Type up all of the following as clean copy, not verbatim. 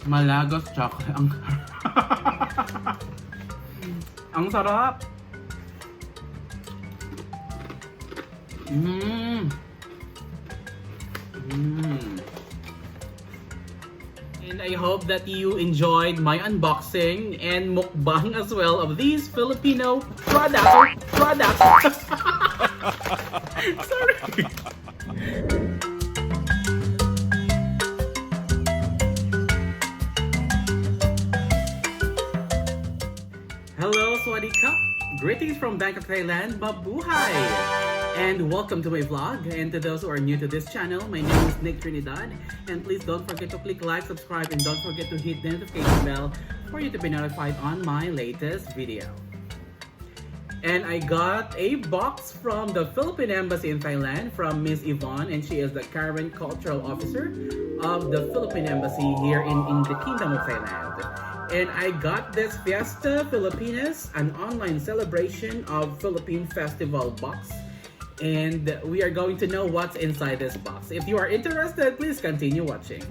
Malagos chocolate. Ang sarap. Mmm. And I hope that you enjoyed my unboxing and mukbang as well of these Filipino products. Sorry. Hello, Sawadi Cup! Greetings from Bangkok Thailand, Mabuhay! And welcome to my vlog. And to those who are new to this channel, my name is Nick Trinidad. And please don't forget to click like, subscribe, and don't forget to hit the notification bell for you to be notified on my latest video. And I got a box from the Philippine Embassy in Thailand from Miss Yvonne, and she is the current cultural officer of the Philippine Embassy here in the Kingdom of Thailand. And I got this Fiesta Filipinas, an online celebration of Philippine Festival box. And we are going to know what's inside this box. If you are interested, please continue watching.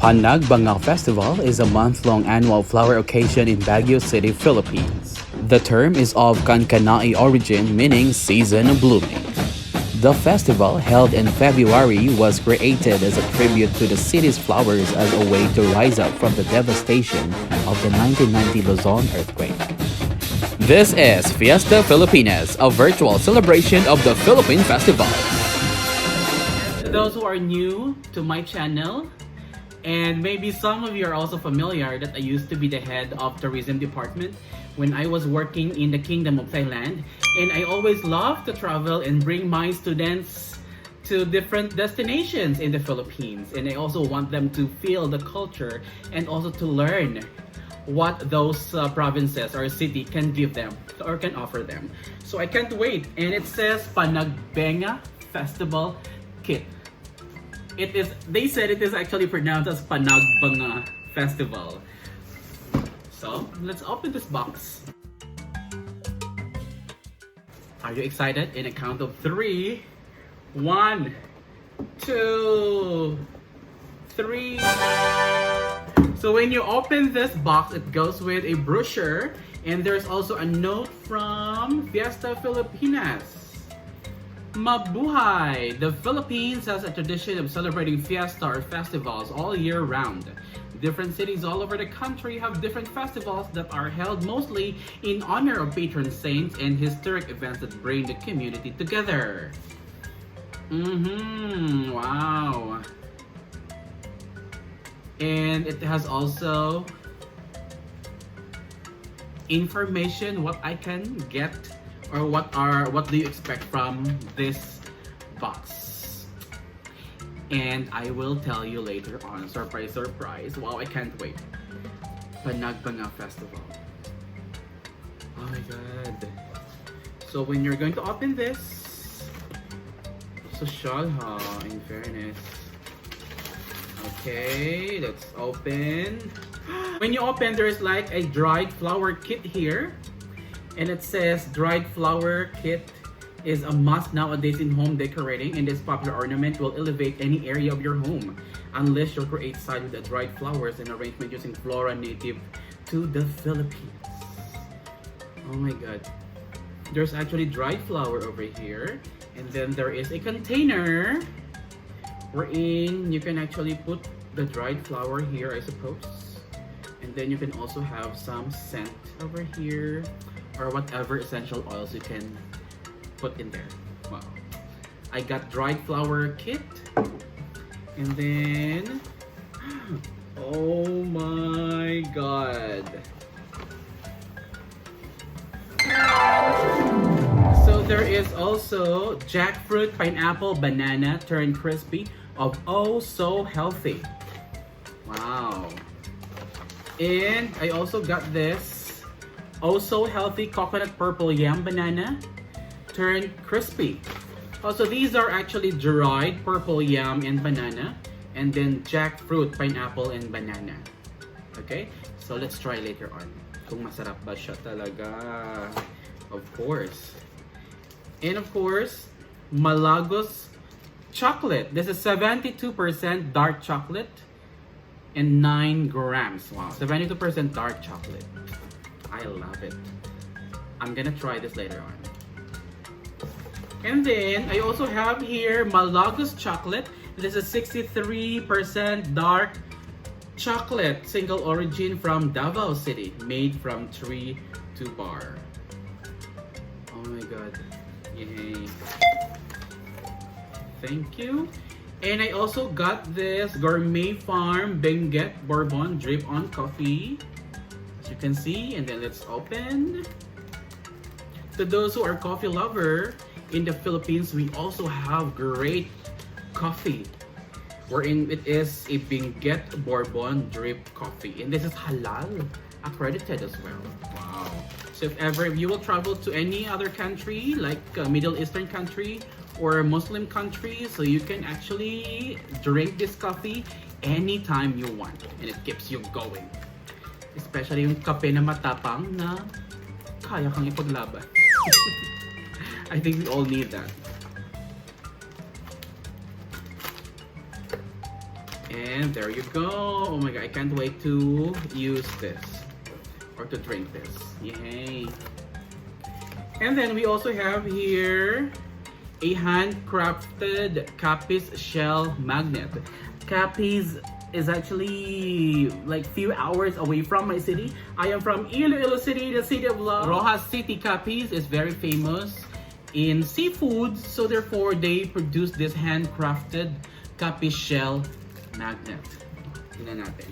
PANAGBENGA Festival is a month-long annual flower occasion in Baguio City, Philippines. The term is of Kankanai origin, meaning season of blooming. The festival, held in February, was created as a tribute to the city's flowers as a way to rise up from the devastation of the 1990 Luzon earthquake. This is Fiesta Filipinas, a virtual celebration of the Philippine Festival. To those who are new to my channel, and maybe some of you are also familiar that I used to be the head of tourism department when I was working in the Kingdom of Thailand, and I always love to travel and bring my students to different destinations in the Philippines, and I also want them to feel the culture and also to learn what those provinces or city can give them or can offer them. So I can't wait, and it says PANAGBENGA Festival Kit. It is, they said it is actually pronounced as PANAGBENGA Festival. So, let's open this box. Are you excited? In a count of 3. 1, 2, 3. So when you open this box, it goes with a brochure, and there's also a note from Fiesta Filipinas. Mabuhay! The Philippines has a tradition of celebrating fiesta or festivals all year round. Different cities all over the country have different festivals that are held mostly in honor of patron saints and historic events that bring the community together. Wow. And it has also information what I can get or what do you expect from this box, and I will tell you later on. Surprise, surprise. Wow, I can't wait. PANAGBENGA Festival. Oh my god. So when you're going to open this, social ha, in fairness. Okay, let's open. When you open, there's like a dried flower kit here. And it says dried flower kit is a must nowadays in home decorating, and this popular ornament will elevate any area of your home. Unless you create side with the dried flowers and arrangement using flora native to the Philippines. Oh my god. There's actually dried flower over here. And then there is a container wherein you can actually put the dried flower here, I suppose. And then you can also have some scent over here, or whatever essential oils you can put in there. Wow. I got dried flower kit. And then, oh my god. So there is also jackfruit, pineapple, banana turned crispy of oh so healthy. Wow. And I also got this oh so healthy coconut purple yam banana turned crispy. Also, these are actually dried purple yam and banana, and then jackfruit, pineapple, and banana. Okay, so let's try later on kung masarap ba siya talaga. Of course. And of course, Malagos chocolate. This is 72% dark chocolate and 9 grams. Wow, 72% dark chocolate. I love it. I'm gonna try this later on. And then I also have here Malagos chocolate. This is 63% dark chocolate, single origin from Davao City, made from tree to bar. Oh my god. Yay. Thank you. And I also got this Gourmet Farm Benguet Bourbon drip on coffee. As you can see, and then let's open. To those who are coffee lover, in the Philippines, we also have great coffee, wherein it is a Benguet Bourbon drip coffee. And this is halal accredited as well. Wow. So if ever you will travel to any other country, like a Middle Eastern country or a Muslim country, so you can actually drink this coffee anytime you want. And it keeps you going. Especially yung kape na matapang na kaya kang ipaglaban. I think we all need that. And there you go. Oh my god, I can't wait to use this or to drink this. Yay. And then we also have here a handcrafted Capiz shell magnet. Capiz is actually like few hours away from my city. I am from Iloilo City, the city of love. Rojas City Capiz is very famous in seafood, so therefore they produce this handcrafted Capiz shell magnet. Tingnan natin.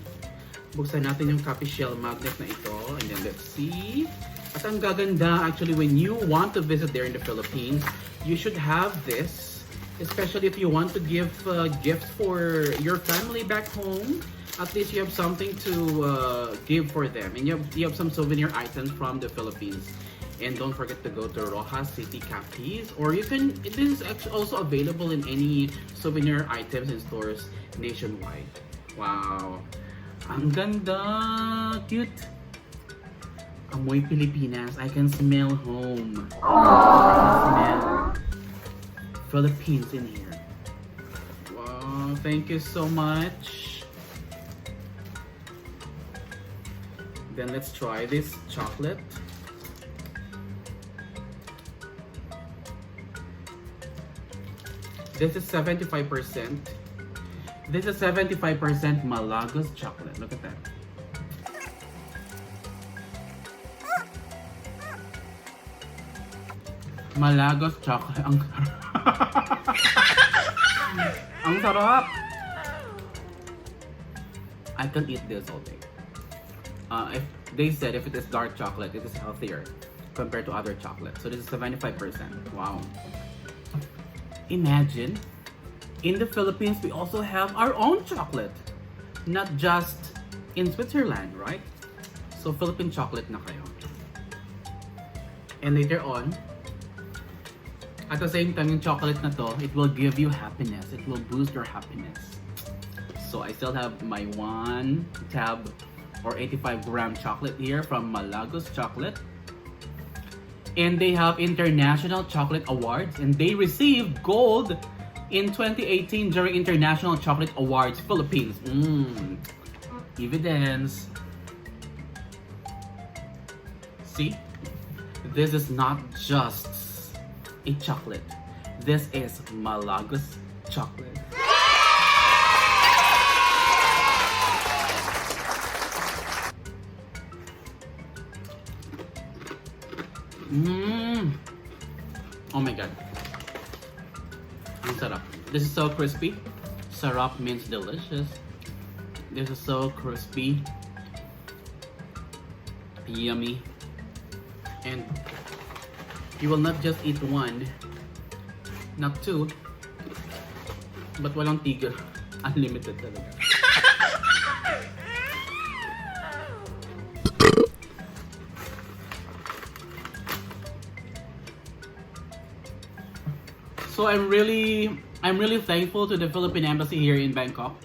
Buksan natin yung Capiz shell magnet na ito, and then let's see. At ang gaganda, actually, when you want to visit there in the Philippines, you should have this, especially if you want to give gifts for your family back home. At least you have something to give for them, and you have some souvenir items from the Philippines. And don't forget to go to Rojas City Capiz, or you can, it is actually also available in any souvenir items in stores nationwide. Wow. Ang ganda! Cute! Amoy Pilipinas. I can smell home. I can smell Philippines in here. Wow, thank you so much. Then let's try this chocolate. This is 75%. This is 75% Malagos chocolate. Look at that. Malagos chocolate. Ang ang sarap. I can eat this all day. If they said if it is dark chocolate, it is healthier compared to other chocolate. So this is 75%. Wow. Imagine, in the Philippines, we also have our own chocolate. Not just in Switzerland, right? So Philippine chocolate na kayo. And later on, at the same time, yung chocolate na to, it will give you happiness. It will boost your happiness. So I still have my 1 tab or 85-gram chocolate here from Malagos Chocolate. And they have International Chocolate Awards, and they received gold in 2018 during International Chocolate Awards Philippines. Evidence. See? This is not just a chocolate. This is Malagos chocolate. Oh my god. Ang sarap. This is so crispy. Sarap means delicious. This is so crispy. Yummy. And you will not just eat one, not two, but walang tigil. Unlimited talaga. So I'm really thankful to the Philippine Embassy here in Bangkok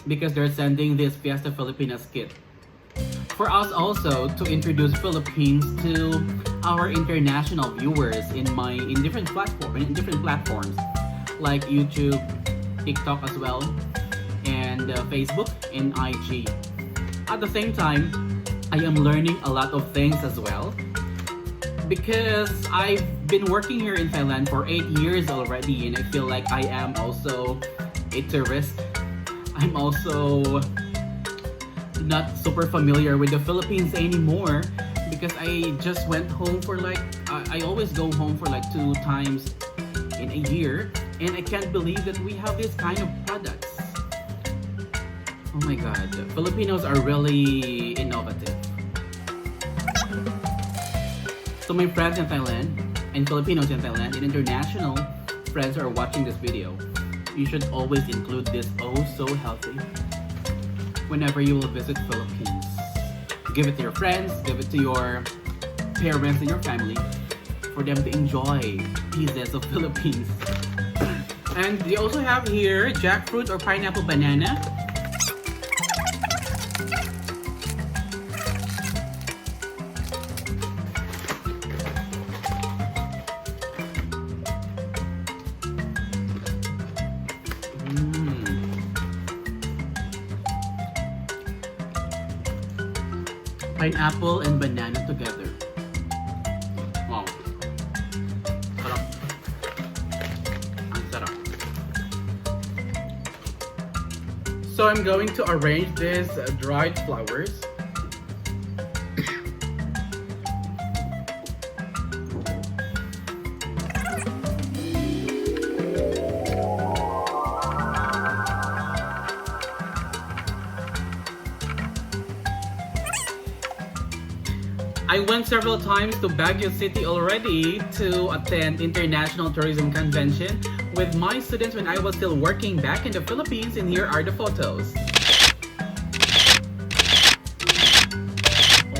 because they're sending this Fiesta Filipinas Kit for us also to introduce Philippines to our international viewers in different platforms. like YouTube, TikTok as well, and Facebook and IG. At the same time, I am learning a lot of things as well because I've been working here in Thailand for 8 years already, and I feel like I am also a tourist. I'm also not super familiar with the Philippines anymore because I just went home for like I always go home for like 2 times in a year, and I can't believe that we have this kind of products. Oh my god, Filipinos are really innovative. So my friends in Thailand and Filipinos in Thailand and international friends who are watching this video, you should always include this oh so healthy whenever you will visit Philippines. Give it to your friends, give it to your parents and your family for them to enjoy pieces of Philippines. And they also have here jackfruit or pineapple banana. Pineapple and banana together. Wow. Sarap. Ang sarap. So I'm going to arrange these dried flowers. I went several times to Baguio City already to attend International Tourism Convention with my students when I was still working back in the Philippines, and here are the photos.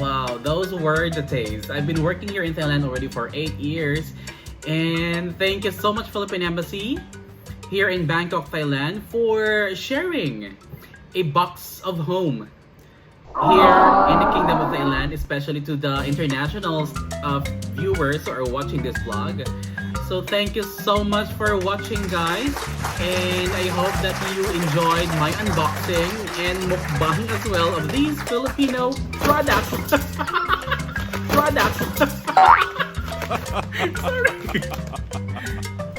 Wow, those were the days. I've been working here in Thailand already for 8 years, and thank you so much Philippine Embassy here in Bangkok, Thailand for sharing a box of home here in the Kingdom of Thailand, especially to the international viewers who are watching this vlog. So thank you so much for watching, guys, and I hope that you enjoyed my unboxing and mukbang as well of these Filipino products. Sorry.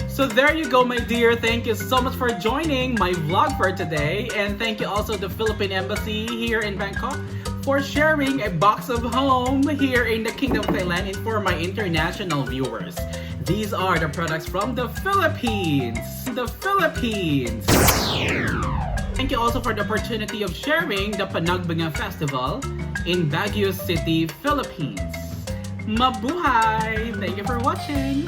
So there you go, my dear. Thank you so much for joining my vlog for today. And thank you also to Philippine Embassy here in Bangkok for sharing a box of home here in the Kingdom of Thailand and for my international viewers. These are the products from the Philippines. The Philippines. Thank you also for the opportunity of sharing the PANAGBENGA Festival in Baguio City, Philippines. Mabuhay! Thank you for watching.